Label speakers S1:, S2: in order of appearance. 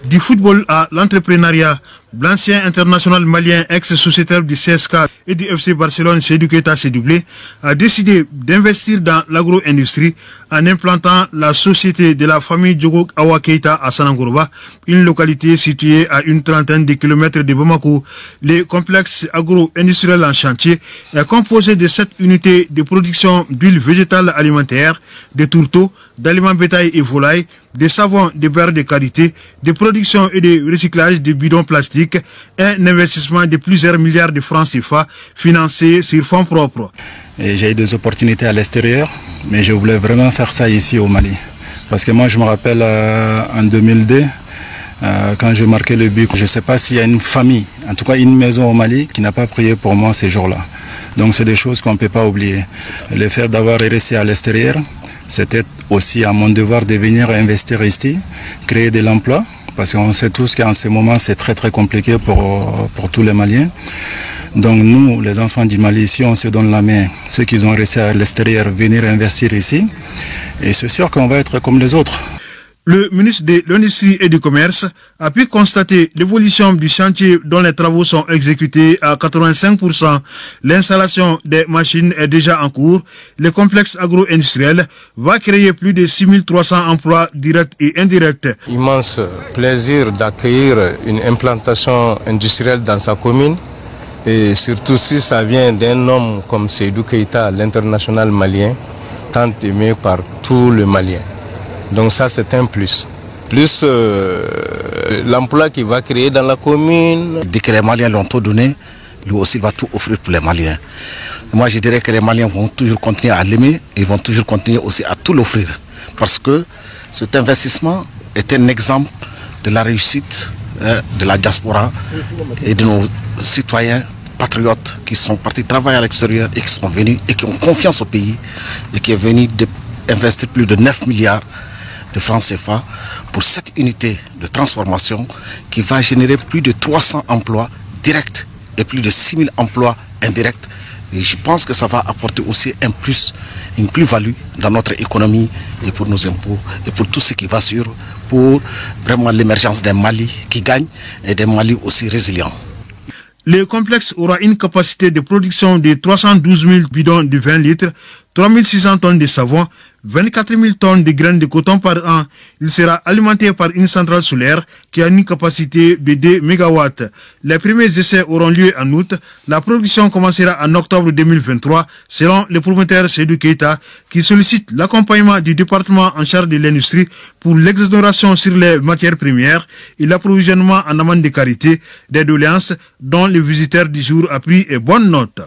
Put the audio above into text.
S1: Du football à l'entrepreneuriat, l'ancien international malien ex-sociétaire du CSK et du FC Barcelone, Seydou Keita Sédoublé, a décidé d'investir dans l'agro-industrie en implantant la société de la famille Diogo Awa Keita à Sanangourouba, une localité située à une trentaine de kilomètres de Bamako. Le complexe agro-industriel en chantier est composé de 7 unités de production d'huile végétale alimentaire, de tourteaux, d'aliments bétail et volailles, des savons de beurre de qualité, de production et de recyclage de bidons plastiques, un investissement de plusieurs milliards de francs CFA financé sur fonds propres.
S2: J'ai eu des opportunités à l'extérieur, mais je voulais vraiment faire ça ici au Mali. Parce que moi je me rappelle en 2002, quand j'ai marqué le but, je ne sais pas s'il y a une famille, en tout cas une maison au Mali qui n'a pas prié pour moi ces jours-là. Donc c'est des choses qu'on ne peut pas oublier. Le fait d'avoir resté à l'extérieur, c'était aussi à mon devoir de venir investir ici, créer de l'emploi, parce qu'on sait tous qu'en ce moment c'est très compliqué pour tous les Maliens. Donc nous, les enfants du Mali, ici, on se donne la main, ceux qui ont resté à l'extérieur, venir investir ici, et c'est sûr qu'on va être comme les autres.
S1: Le ministre de l'Industrie et du Commerce a pu constater l'évolution du chantier dont les travaux sont exécutés à 85%. L'installation des machines est déjà en cours. Le complexe agro-industriel va créer plus de 6300 emplois directs et indirects.
S3: Immense plaisir d'accueillir une implantation industrielle dans sa commune. Et surtout si ça vient d'un homme comme Seydou Keita, l'international malien, tant aimé par tout le Malien. Donc ça c'est un plus. Plus l'emploi qu'il va créer dans la commune.
S4: Dès que les Maliens l'ont tout donné, lui aussi va tout offrir pour les Maliens. Moi je dirais que les Maliens vont toujours continuer à l'aimer et vont toujours continuer aussi à tout l'offrir. Parce que cet investissement est un exemple de la réussite de la diaspora et de nos citoyens patriotes qui sont partis travailler à l'extérieur et qui sont venus et qui ont confiance au pays et qui est venu investir plus de 9 milliards de francs CFA pour cette unité de transformation qui va générer plus de 300 emplois directs et plus de 6000 emplois indirects. Et je pense que ça va apporter aussi une plus-value dans notre économie et pour nos impôts et pour tout ce qui va sur pour vraiment l'émergence d'un Mali qui gagne et d'un Mali aussi résilient.
S1: Le complexe aura une capacité de production de 312 000 bidons de 20 litres, 3600 tonnes de savon, 24 000 tonnes de graines de coton par an. Il sera alimenté par une centrale solaire qui a une capacité de 2 MW. Les premiers essais auront lieu en août. La production commencera en octobre 2023, selon le promoteur Seydou Keita, qui sollicite l'accompagnement du département en charge de l'industrie pour l'exonération sur les matières premières et l'approvisionnement en amande de qualité, des doléances dont le visiteur du jour a pris une bonne note.